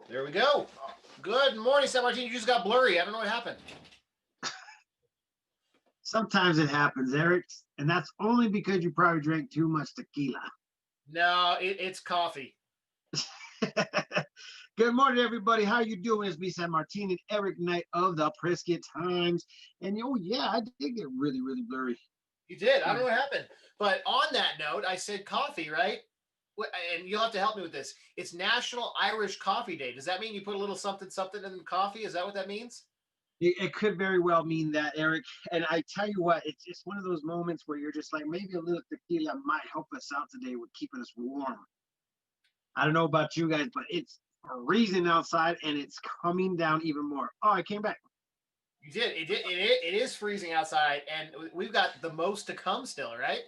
There we go. Good morning, San Martin. You just got blurry. I don't know what happened. Sometimes it happens, Eric, and that's only because you probably drank too much tequila. No, it's coffee. Good morning, everybody. How you doing? It's me, San Martin, and Eric Knight of the Prescott Times. And oh yeah, I did get really blurry. You did. I don't know what happened. But on that note, I said coffee, right? And you'll have to help me with this. It's National Irish Coffee Day. Does that mean you put a little something something in the coffee? Is that what that means? It could very well mean that, Eric. And I tell you what, it's just one of those moments where you're just like, maybe a little tequila might help us out today with keeping us warm. I don't know about you guys, but it's freezing outside and it's coming down even more. Oh, I came back. You did. It is freezing outside, and we've got the most to come still, right?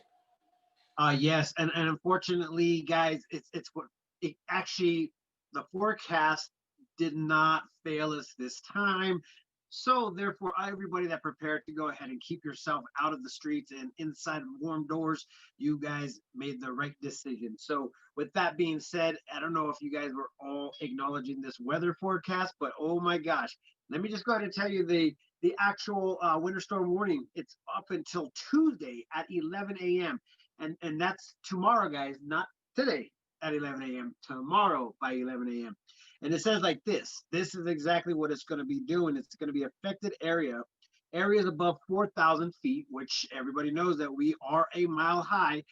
Yes, and unfortunately, guys, it's what it actually the forecast did not fail us this time. So therefore, everybody that prepared to go ahead and keep yourself out of the streets and inside warm doors, you guys made the right decision. So with that being said, I don't know if you guys were all acknowledging this weather forecast, but oh my gosh, let me just go ahead and tell you the actual winter storm warning. It's up until Tuesday at 11 a.m. And that's tomorrow, guys, not today at 11 a.m. Tomorrow by 11 a.m. And it says like this. This is exactly what it's going to be doing. It's going to be affected areas above 4,000 feet, which everybody knows that we are a mile high,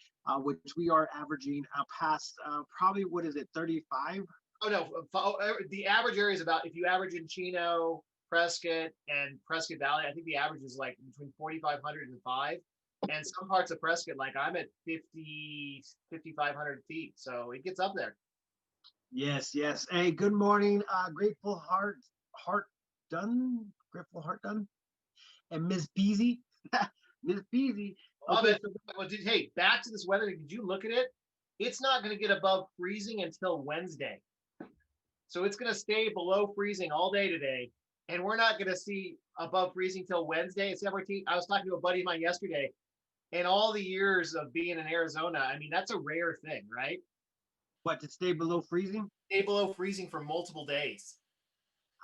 which we are averaging past probably, what is it, 35? Oh no, the average area is about, if you average in Chino, Prescott, and Prescott Valley, I think the average is like between 4,500 and 5. And some parts of Prescott, like I'm at 50, 5,500 feet. So it gets up there. Yes, yes. Hey, good morning, Grateful Heart Done, and Miss Beasy. Miss Beasy. Love Okay, it. so Well, hey, back to this weather. Did you look at it? It's not going to get above freezing until Wednesday. So it's going to stay below freezing all day today. And we're not going to see above freezing till Wednesday. It's ever. I was talking to a buddy of mine yesterday, and all the years of being in Arizona, I mean, that's a rare thing, right? what, to stay below freezing? Stay below freezing for multiple days.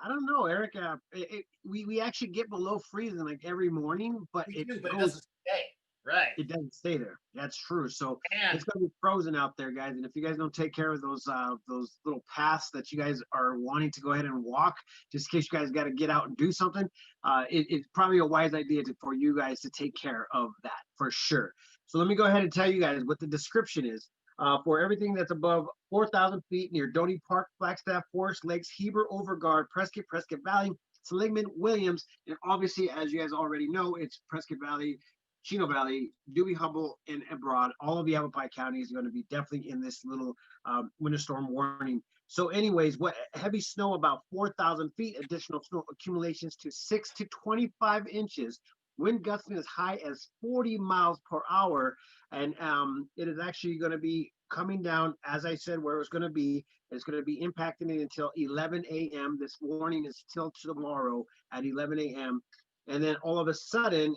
I don't know, Eric. We actually get below freezing like every morning, but We do, but it doesn't stay. Right. it doesn't stay there. That's true. So it's And gonna be frozen out there, guys. And if you guys don't take care of those little paths that you guys are wanting to go ahead and walk, just in case you guys got to get out and do something, it's probably a wise idea for you guys to take care of that for sure. So let me go ahead and tell you guys what the description is. For everything that's above 4,000 feet near Donny Park, Flagstaff, Forest Lakes, Heber, Overguard, Prescott, Prescott Valley, Seligman, Williams, and obviously, as you guys already know, it's Prescott Valley, Chino Valley, Dewey, Humboldt, and Broad. All of Yavapai County is going to be definitely in this little winter storm warning. So, anyways, what heavy snow about 4,000 feet, additional snow accumulations to 6 to 25 inches, wind gusting as high as 40 miles per hour. And it is actually going to be coming down, as I said, where it's going to be. It's going to be impacting it until 11 a.m. This warning is till tomorrow at 11 a.m. And then all of a sudden,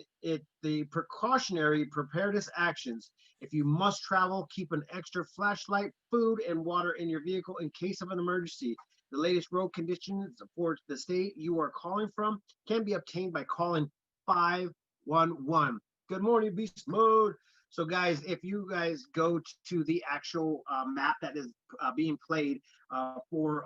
the precautionary preparedness actions. If you must travel, keep an extra flashlight, food, and water in your vehicle in case of an emergency. The latest road conditions for the state you are calling from can be obtained by calling 511. Good morning, Beast Mode. So, guys, if you guys go to the actual map that is being played for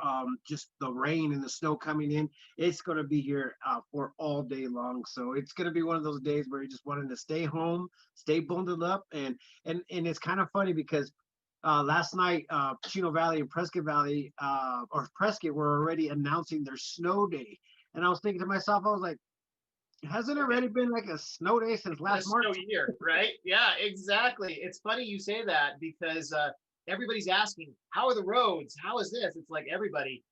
just the rain and the snow coming in, it's going to be here for all day long. So it's going to be one of those days where you're just wanting to stay home, stay bundled up, and it's kind of funny because last night, Chino Valley and Prescott Valley or Prescott were already announcing their snow day, and I was thinking to myself, I was like, hasn't it already been like a snow day since a last snow March? year, right? Yeah, exactly. It's funny you say that because everybody's asking, how are the roads? How is this? It's like everybody,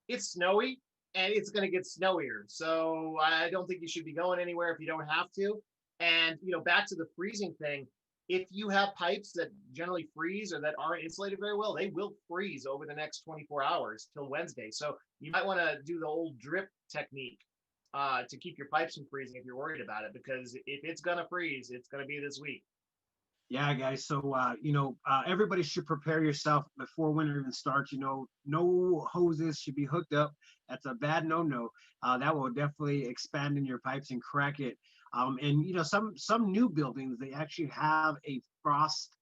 it's snowy and it's going to get snowier. So I don't think you should be going anywhere if you don't have to. And, back to the freezing thing, if you have pipes that generally freeze or that aren't insulated very well, they will freeze over the next 24 hours till Wednesday. So you might want to do the old drip technique to keep your pipes from freezing if you're worried about it, because if it's going to freeze, it's going to be this week. Yeah, guys. So, everybody should prepare yourself before winter even starts. No hoses should be hooked up. That's a bad no-no. That will definitely expand in your pipes and crack it. And some new buildings they actually have a frost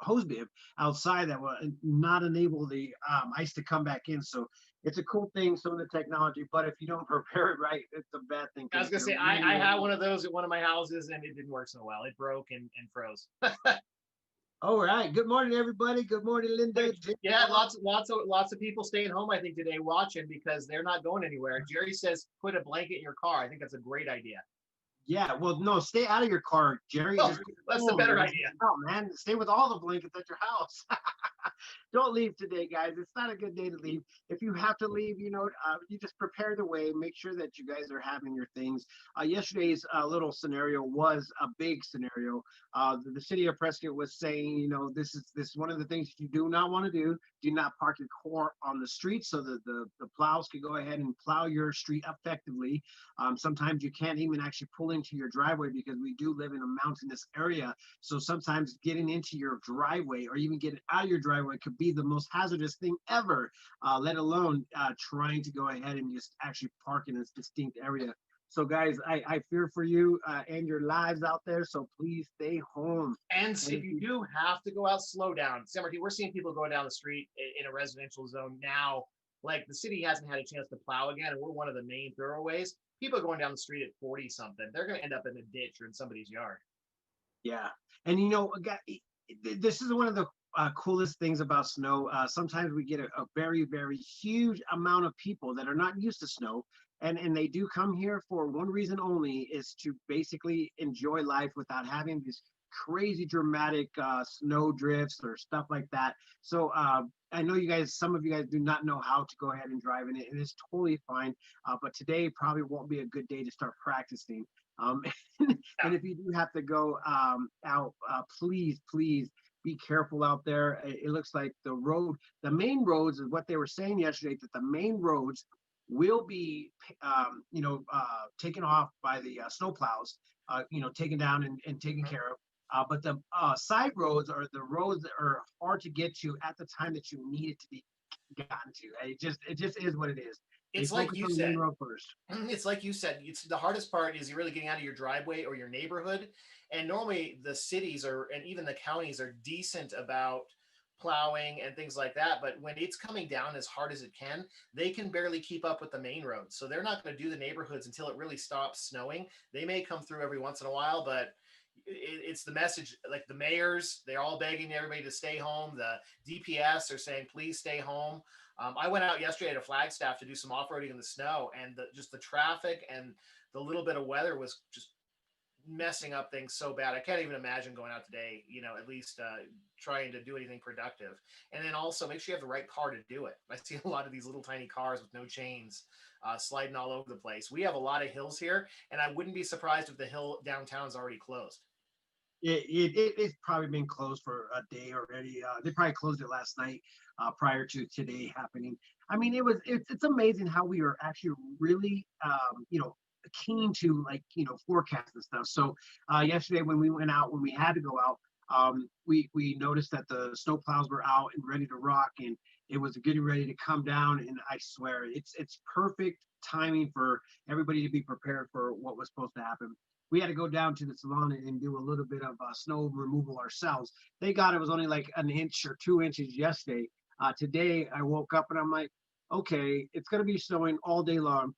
hose bib outside that will not enable the ice to come back in. So it's a cool thing, some of the technology. But if you don't prepare it right, it's a bad thing I because was it gonna can say I really. had one of those at one of my houses and it didn't work so well. It broke and froze. All right. Good morning, everybody. Good morning, Linda. Yeah, lots of people staying home, I think, today watching because they're not going anywhere. Jerry says put a blanket in your car. I think that's a great idea. Yeah, well, no, stay out of your car, Jerry. Oh, Just go that's the home better and idea. out, man. Stay with all the blankets at your house. Don't leave today, guys. It's not a good day to leave. If you have to leave, you just prepare the way. Make sure that you guys are having your things. Yesterday's little scenario was a big scenario. The city of Prescott was saying, this is one of the things you do not want to do. Do not park your car on the street so that the plows can go ahead and plow your street effectively. Sometimes you can't even actually pull into your driveway because we do live in a mountainous area. So sometimes getting into your driveway or even getting out of your driveway could be the most hazardous thing ever, let alone trying to go ahead and just actually park in a distinct area. So, guys, I fear for you and your lives out there. So please stay home. And And if if you you, do have to go out, slow down. San Martin, we're seeing people going down the street in a residential zone now. Like the city hasn't had a chance to plow again, and we're one of the main thoroughways. People are going down the street at 40 something. They're going to end up in a ditch or in somebody's yard. yeah, and this is one of the coolest things about snow. Sometimes we get a very, very huge amount of people that are not used to snow, and they do come here for one reason only, is to basically enjoy life without having these crazy dramatic snow drifts or stuff like that. So I know some of you guys do not know how to go ahead and drive in it, and it's totally fine. But today probably won't be a good day to start practicing. Um, and if you do have to go out, please be careful out there. It looks like the main roads is what they were saying yesterday, that the main roads will be, taken off by the snowplows, taken down and taken care of. But the side roads are the roads that are hard to get to at the time that you need it to be gotten to. It just is what it is. They It's like focus you on the main said. road first. It's like you said. It's the hardest part is you're really getting out of your driveway or your neighborhood. And normally the cities are and even the counties are decent about plowing and things like that. But when it's coming down as hard as it they can barely keep up with the main roads. So they're not going to do the neighborhoods until it really stops snowing. They may come through every once in a while, but it's the message. Like the mayors, they're all begging everybody to stay home. The DPS are saying please stay home. I went out yesterday to Flagstaff to do some off-roading in the snow, and just the traffic and the little bit of weather was just messing up things so bad. I can't even imagine going out today, at least trying to do anything productive. And then also make sure you have the right car to do it. I see a lot of these little tiny cars with no chains sliding all over the place. We have a lot of hills here, and I wouldn't be surprised if the hill downtown is already closed. It's probably been closed for a day already. They probably closed it last night prior to today happening. I mean, it's amazing how we are actually really keen to forecast and stuff. So yesterday when we went out, when we had to go out, we noticed that the snow plows were out and ready to rock, and it was getting ready to come down. And I swear, it's perfect timing for everybody to be prepared for what was supposed to happen. We had to go down to the salon and do a little bit of snow removal ourselves. Thank God it was only like an inch or 2 inches yesterday. Today I woke up and I'm like, okay, it's gonna be snowing all day long.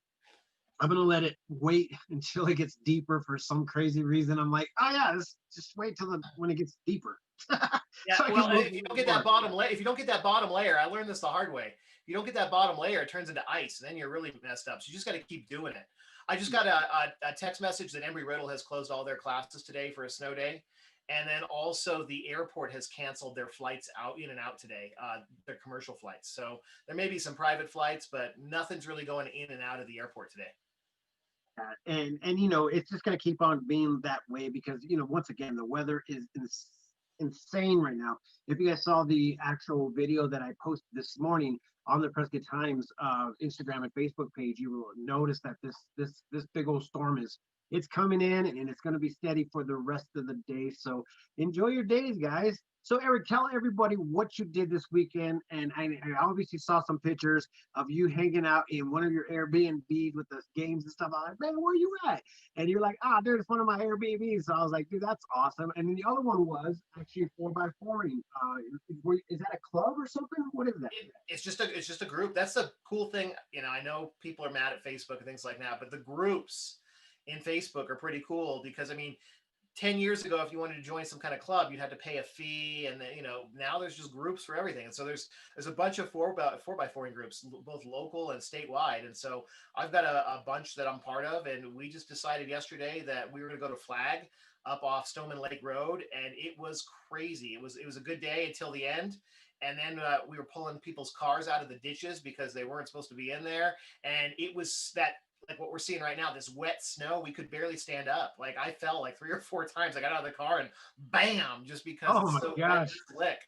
I'm gonna let it wait until it gets deeper for some crazy reason. I'm like, oh yeah, just wait till when it gets deeper. Yeah, So I well, can move if a you don't little get that more. bottom layer, if you don't get that bottom layer, I learned this the hard way. If you don't get that bottom layer, it turns into ice, and then you're really messed up. So you just got to keep doing it. I just got a text message that Embry-Riddle has closed all their classes today for a snow day, and then also the airport has canceled their flights out in and out today, their commercial flights. So there may be some private flights, but nothing's really going in and out of the airport today. And it's just going to keep on being that way because once again the weather is insane right now. If you guys saw the actual video that I posted this morning on the Prescott Times Instagram and Facebook page, you will notice that this big old storm is it's coming in and it's going to be steady for the rest of the day. So enjoy your days, guys. So Eric, tell everybody what you did this weekend. And I obviously saw some pictures of you hanging out in one of your Airbnbs with the games and stuff. I'm like, man, where you at? And you're like, ah, dude, it's one of my Airbnbs. So I was like, dude, that's awesome. And then the other one was actually 4x4ing. Is that a club or something? What is that? It's just a group. That's the cool thing. I know people are mad at Facebook and things like that, but the groups in Facebook are pretty cool because 10 years ago, if you wanted to join some kind of club, you'd have to pay a fee, and then, now there's just groups for everything. And so there's a bunch of four by fouring groups, both local and statewide. And so I've got a bunch that I'm part of, and we just decided yesterday that we were going to go to Flag up off Stoneman Lake Road, and it was crazy. It was a good day until the end. And then we were pulling people's cars out of the ditches because they weren't supposed to be in there. And it was that, like what we're seeing right now, this wet snow, we could barely stand up. Like I fell like 3 or 4 times. I got out of the car and bam, just because Oh it's my so wet and gosh. slick.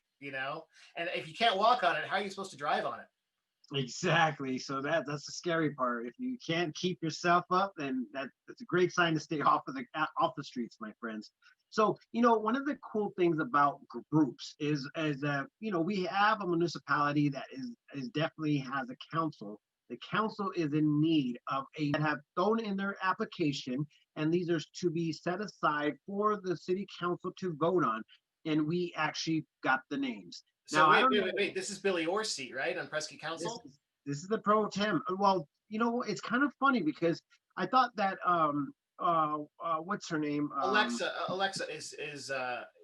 And if you can't walk on it, how are you supposed to drive on it? Exactly. So that's the scary part. If you can't keep yourself up, then that's a great sign to stay off the streets, my friends. So one of the cool things about groups is that we have a municipality that is definitely has a council. The council is in need of a that have thrown in their application, and these are to be set aside for the city council to vote on. And we actually got the names. So Now I wait, don't wait, know. wait, wait. This is Billy Orr's seat, right, on Prescott This Council? is this is the pro tem. Well, it's kind of funny because I thought that what's her name? Alexa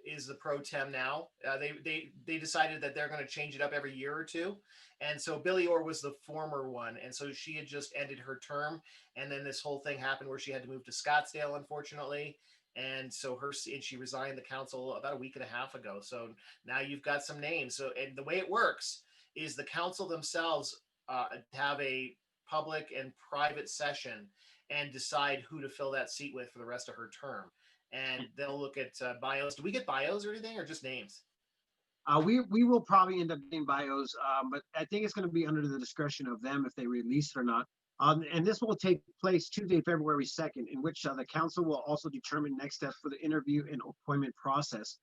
is the pro tem now. They decided that they're going to change it up every year or two, and so Billy Orr was the former one, and so she had just ended her term, and then this whole thing happened where she had to move to Scottsdale, unfortunately, and so she resigned the council about a week and a half ago. So now you've got some names. So and the way it works is the council themselves have a public and private session and decide who to fill that seat with for the rest of her term. And they'll look at bios. Do we get bios or anything, or just names? We will probably end up getting bios, but I think it's going to be under the discretion of them if they release it or not. And this will take place Tuesday, February 2nd, in which the council will also determine next steps for the interview and appointment process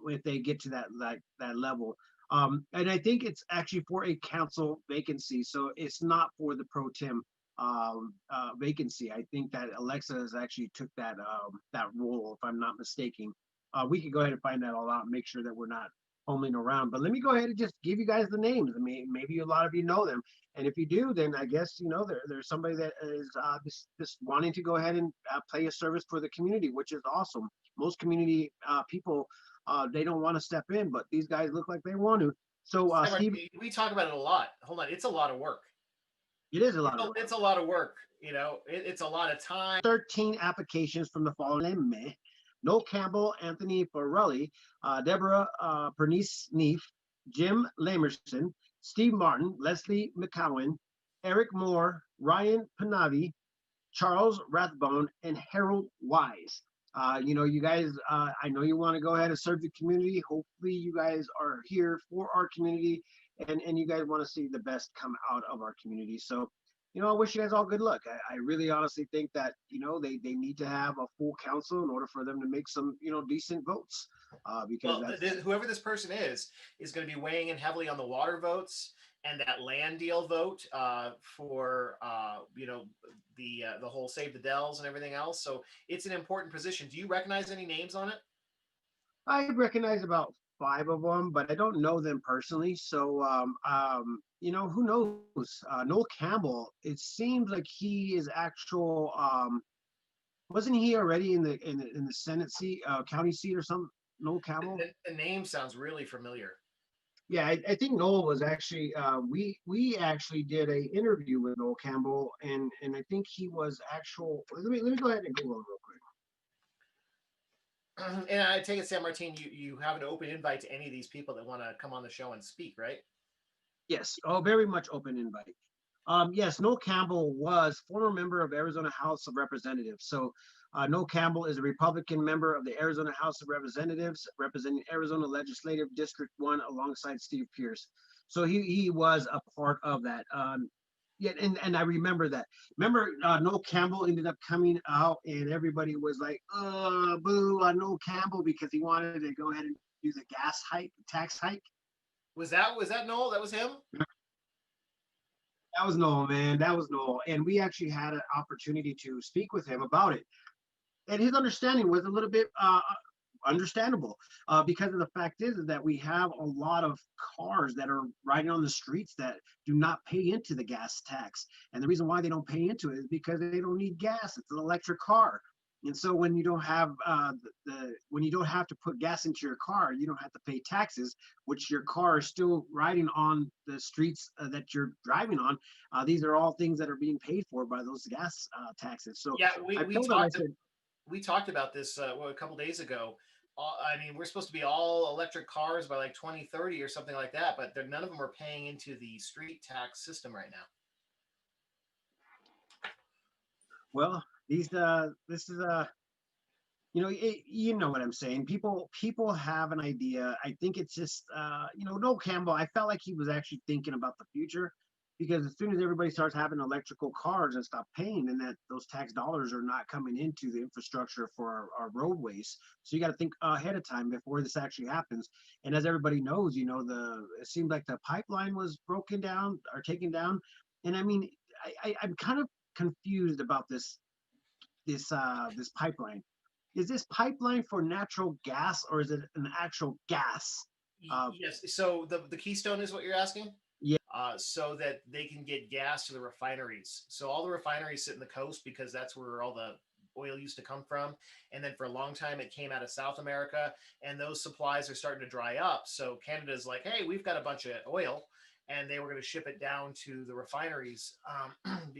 if they get to that level. And I think it's actually for a council vacancy, so it's not for the pro tem vacancy. I think that Alexa has actually took that role, if I'm not mistaken. We could go ahead and find that all out and make sure that we're not fumbling around. But let me go ahead and just give you guys the names. I mean, maybe a lot of you know them, and if you do, then I guess there's somebody that is just wanting to go ahead and play a service for the community, which is awesome. Most community people they don't want to step in, but these guys look like they want to. So Steve, We talk about it a lot. Hold on, it's a lot of work. it is a lot It's of a, work. it's a lot of work. It's a lot of time. 13 applications from the following men: Noel Campbell, Anthony Borelli, Deborah Bernice Neef, Jim Lamerson, Steve Martin, Leslie McCowan, Eric Moore, Ryan Panavi, Charles Rathbone, and Harold Wise. You guys, I know you want to go ahead and serve the community. Hopefully, you guys are here for our community and you guys want to see the best come out of our community. So, I wish you guys all good luck. I really honestly think that, they need to have a full council in order for them to make some, decent votes. Because Well, that's whoever this person is going to be weighing in heavily on the water votes and that land deal vote for the whole Save the Dells and everything else. So it's an important position. Do you recognize any names on it? I recognize about five of them, but I don't know them personally. So, who knows? Noel Campbell. It seems like he is actual. Wasn't he already in the Senate seat, county seat or something? Noel Campbell. The name sounds really familiar. Yeah, I think Noel was actually. We actually did a interview with Noel Campbell, and I think he was actual. Let me go ahead and Google him real quick. And I take it, San Martin, you have an open invite to any of these people that want to come on the show and speak, right? Yes. Oh, very much open invite. Yes, Noel Campbell was former member of Arizona House of Representatives. So Noel Campbell is a Republican member of the Arizona House of Representatives, representing Arizona Legislative District 1 alongside Steve Pierce. So he was a part of that. Yeah, and I remember that. Remember, Noel Campbell ended up coming out, and everybody was like, boo on Noel Campbell because he wanted to go ahead and do the gas hike, tax hike. Was that Noel? That was him? That was Noel, man. That was Noel. And we actually had an opportunity to speak with him about it. And his understanding was a little bit understandable because of the fact is that we have a lot of cars that are riding on the streets that do not pay into the gas tax. And the reason why they don't pay into it is because they don't need gas. It's an electric car. And so when you don't have when you don't have to put gas into your car, you don't have to pay taxes, which your car is still riding on the streets that you're driving on. These are all things that are being paid for by those gas taxes. So Yeah, I we told him, I talked said, we talked about this a couple days ago. I mean, we're supposed to be all electric cars by like 2030 or something like that, but none of them are paying into the street tax system right now. well, this is you know what I'm saying. People have an idea. I think it's just Noel Campbell. I felt like he was actually thinking about the future because as soon as everybody starts having electrical cars and stop paying, then that those tax dollars are not coming into the infrastructure for our roadways. So you got to think ahead of time before this actually happens. And as everybody knows, it seemed like the pipeline was broken down or taken down. And I mean, I'm kind of confused about this pipeline. Is this pipeline for natural gas or is it an actual gas? Yes. So the Keystone is what you're asking? Yeah. So that they can get gas to the refineries. So all the refineries sit in the coast because that's where all the oil used to come from. And then for a long time, it came out of South America, and those supplies are starting to dry up. So Canada's like, hey, we've got a bunch of oil, and they were going to ship it down to the refineries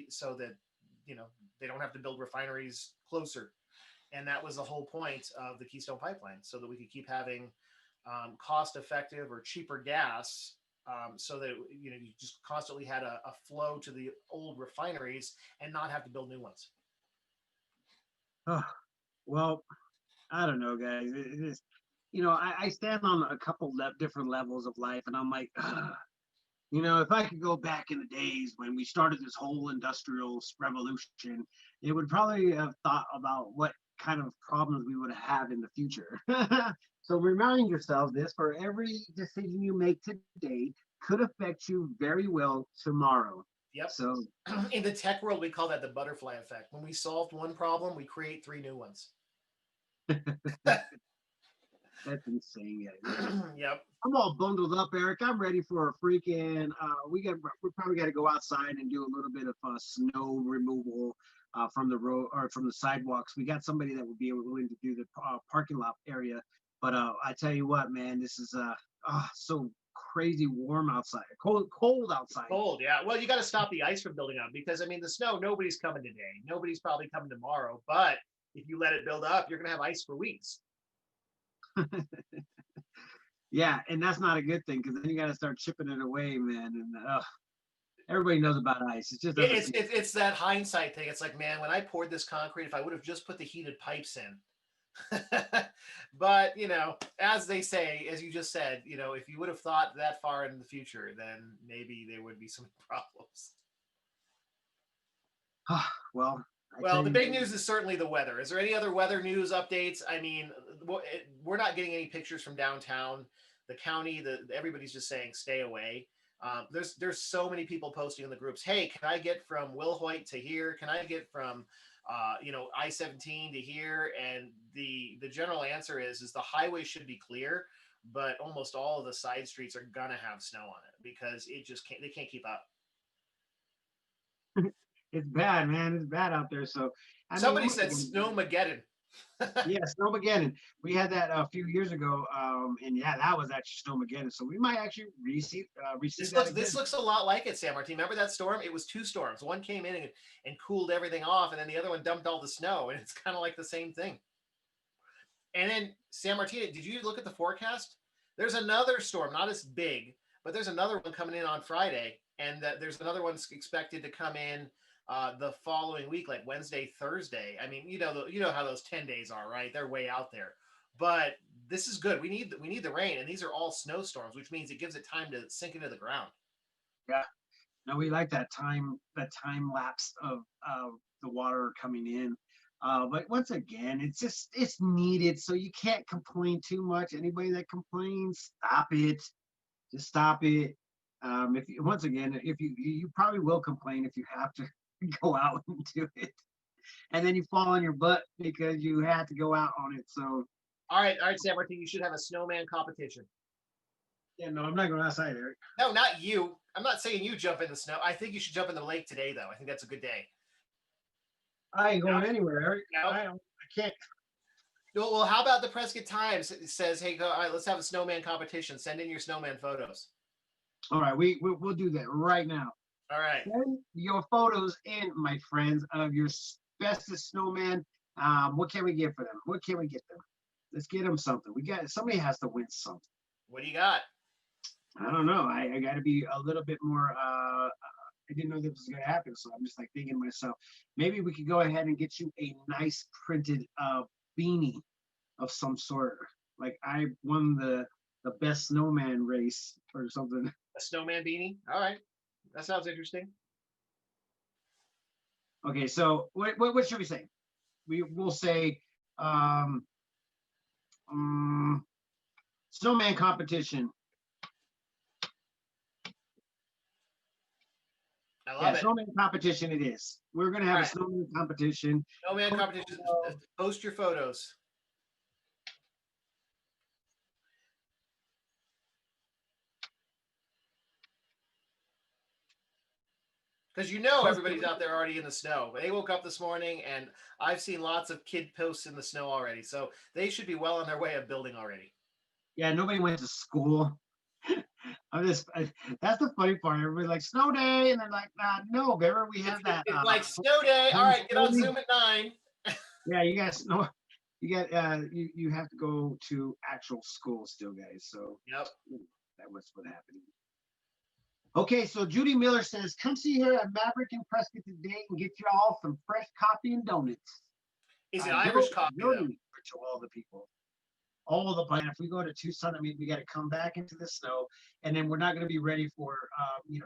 so that they don't have to build refineries closer. And that was the whole point of the Keystone Pipeline, so that we could keep having cost-effective or cheaper gas, so that you just constantly had a flow to the old refineries and not have to build new ones. Oh, well, I don't know, guys. It is, I stand on a couple different levels of life, and I'm like, if I could go back in the days when we started this whole industrial revolution, it would probably have thought about what kind of problems we would have in the future. So remind yourself this: for every decision you make today could affect you very well tomorrow. Yep. So In the tech world, we call that the butterfly effect. When we solved one problem, we create three new ones. that's insane, guys. Yep. I'm all bundled up, Eric. I'm ready for a freaking. We probably got to go outside and do a little bit of snow removal from the road or from the sidewalks. We got somebody that would be willing to do the parking lot area. But I tell you what, man, this is so crazy warm outside, cold outside. Cold, yeah. Well, you got to stop the ice from building up because I mean, the snow. Nobody's coming today. Nobody's probably coming tomorrow. But if you let it build up, you're gonna have ice for weeks. Yeah, and that's not a good thing because then you got to start chipping it away, man. And everybody knows about ice. It just doesn't. It's that hindsight thing. It's like, man, when I poured this concrete, if I would have just put the heated pipes in. But as they say, as you just said, if you would have thought that far in the future, then maybe there would be some problems. Well, Well, the big news is certainly the weather. Is there any other weather news updates? I mean, we're not getting any pictures from downtown. The county, everybody's just saying stay away. There's so many people posting in the groups. Hey, can I get from Wilhoit to here? Can I get from I-17 to here? And the general answer is the highway should be clear, but almost all of the side streets are gonna have snow on it because they can't keep up. It's bad, man. It's bad out there. So Somebody said Snowmageddon. Yeah, Snowmageddon. We had that a few years ago, and yeah, that was actually Snowmageddon. So we might actually receive This looks a lot like it, San Martin. Remember that storm? It was two storms. One came in and cooled everything off, and then the other one dumped all the snow, and it's kind of like the same thing. And then San Martin, did you look at the forecast? There's another storm, not as big, but there's another one coming in on Friday, and there's another one expected to come in the following week, like Wednesday, Thursday. I mean, you know how those 10 days are, right? They're way out there. But this is good. We need the rain, and these are all snowstorms, which means it gives it time to sink into the ground. Yeah. No, we like that time lapse of the water coming in. But once again, it's needed, so you can't complain too much. Anybody that complains, stop it. Just stop it. If you, once again, if you probably will complain if you have to go out and do it, and then you fall on your butt because you had to go out on it. So All right, Sam. I think you should have a snowman competition. yeah, no, I'm not going outside, Eric. No, not you. I'm not saying you jump in the snow. I think you should jump in the lake today, though. I think that's a good day. I ain't going No, anywhere, Eric. no. I can't. Well, how about the Prescott Times says, "Hey, go, all right, let's have a snowman competition. Send in your snowman photos." All right, we'll do that right now. All right. Send your photos in, my friends, of your bestest snowman. What can we get for them? What can we get them? Let's get them something. We got somebody has to win something. What do you got? I don't know. I got to be a little bit more. I didn't know this was going to happen, so I'm just like thinking to myself, maybe we could go ahead and get you a nice printed beanie of some sort. Like I won the best snowman race or something. A snowman beanie. All right. That sounds interesting. Okay, so what should we say? We'll say um, um, snowman competition. I Yeah, love it. snowman competition it is. We're gonna All have a right. snowman competition. Snowman competition. Post your photos. Because you know everybody's out there already in the snow. They woke up this morning, and I've seen lots of kid posts in the snow already. So they should be well on their way of building already. Yeah, nobody went to school. That's the funny part. Everybody's like snow day, and they're like, no, Bear, we have that. It's like snow day. All right, get on Zoom at 9. Yeah, you guys know. You got you have to go to actual school still, guys. So Yep. that was what happened. Okay, so Judy Miller says, come see her at Maverick and Prescott today and get you all some fresh coffee and donuts. Is it Irish coffee though? To all the people. All the plan. If we go to Tucson, I mean, we got to come back into the snow, and then we're not going to be ready for,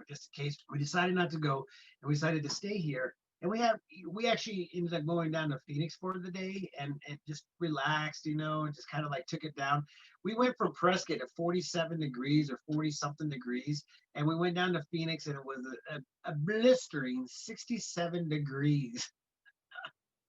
just in case. We decided not to go, and we decided to stay here. And we actually ended up going down to Phoenix for the day and just relaxed, and just kind of like took it down. We went from Prescott at 47 degrees or 40 something degrees, and we went down to Phoenix, and it was a blistering 67 degrees.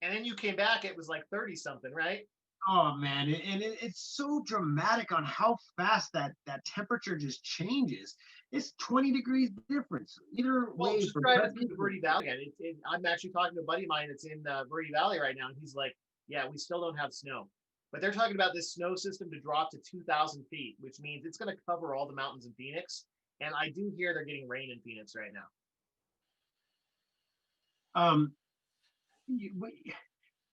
And then you came back, it was like 30 something, right? Oh man, it's so dramatic on how fast that temperature just changes. It's 20 degrees difference either Well, way just from driving through the Verde Valley. I'm actually talking to a buddy of mine that's in Verde Valley right now, and he's like, "Yeah, we still don't have snow, but they're talking about this snow system to drop to 2,000 feet, which means it's going to cover all the mountains in Phoenix." And I do hear they're getting rain in Phoenix right now. Um,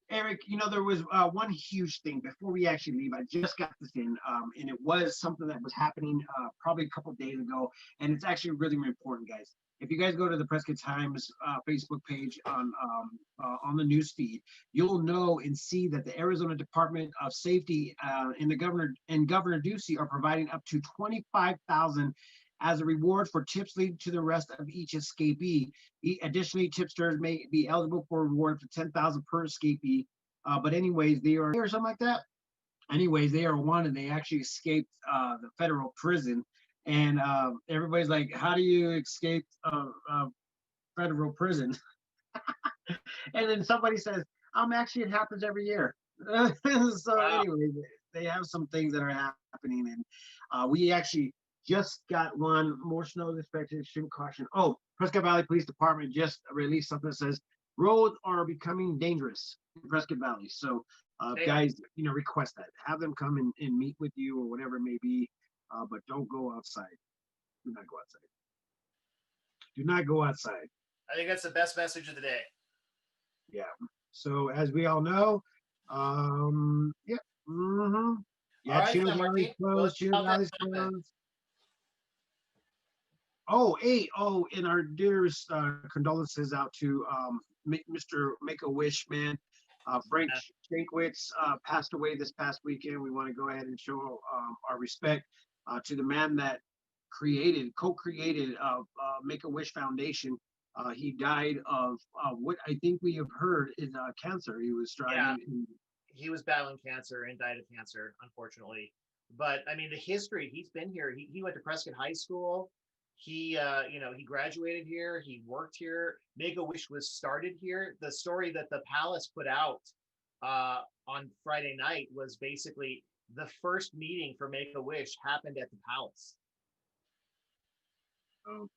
Eric, there was one huge thing before we actually leave. I just got this in, and it was something that was happening probably a couple of days ago, and it's actually really, really important, guys. If you guys go to the Prescott Times Facebook page on the news feed, you'll know and see that the Arizona Department of Safety and Governor Ducey are providing up to $25,000 as a reward for tips leading to the arrest of each escapee. Additionally, tipsters may be eligible for a reward for $10,000 per escapee. But anyways, they are or something like that. Anyways, they are one, and they actually escaped the federal prison. And everybody's like, "How do you escape federal prison?" And then somebody says, actually, it happens every year." So Wow. anyway, they have some things that are happening, and we actually just got one more snow expected. Extreme caution. Oh, Prescott Valley Police Department just released something that says roads are becoming dangerous in Prescott Valley. So, guys, request that. Have them come and meet with you or whatever it may be, but don't go outside. Do not go outside. Do not go outside. I think that's the best message of the day. Yeah. So, as we all know, yeah. Mm-hmm. Yeah, right, Chino Valley's closed. Chino Valley's closed. Oh, hey, and our dearest condolences out to Mr. Make-A-Wish, man. Frank Shankwitz passed away this past weekend. We want to go ahead and show our respect to the man that co-created Make-A-Wish Foundation. He died of what I think we have heard is cancer. He was Yeah, striving. he was battling cancer and died of cancer, unfortunately. But I mean, the history, he's been here. He went to Prescott High School. He graduated here. He worked here. Make a Wish was started here. The story that the Palace put out on Friday night was basically the first meeting for Make a Wish happened at the Palace. Um,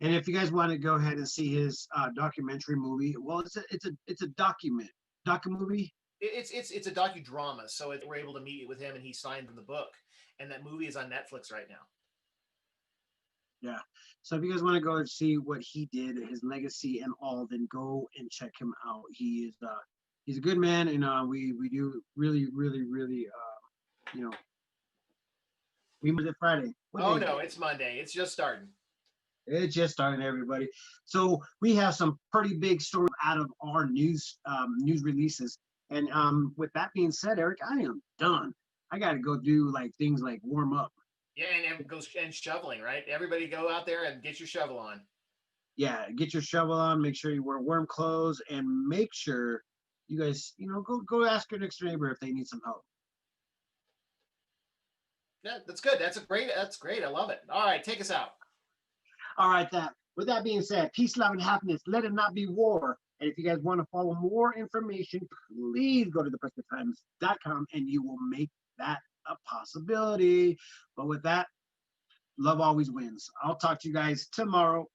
and if you guys want to go ahead and see his documentary movie, well, it's a docu movie. It's a docudrama, so we're able to meet with him, and he signed the book, and that movie is on Netflix right now. Yeah. So if you guys want to go and see what he did, his legacy and all, then go and check him out. He's a good man, and we do really, really, really you know, we was it Friday. Oh no, it's Monday. It's just starting. It's just starting, everybody. So we have some pretty big stories out of our news releases. And with that being said, Eric, I am done. I got to go do things like warm up. Yeah, and goes and shoveling, right? Everybody go out there and get your shovel on. Yeah, get your shovel on. Make sure you wear warm clothes, and make sure you guys, go ask your next neighbor if they need some help. Yeah, that's good. That's great. I love it. All right, take us out. All right, with that being said, peace, love, and happiness. Let it not be war. And if you guys want to follow more information, please go to theprescotttimes.com and you will make that a possibility. But with that, love always wins. I'll talk to you guys tomorrow.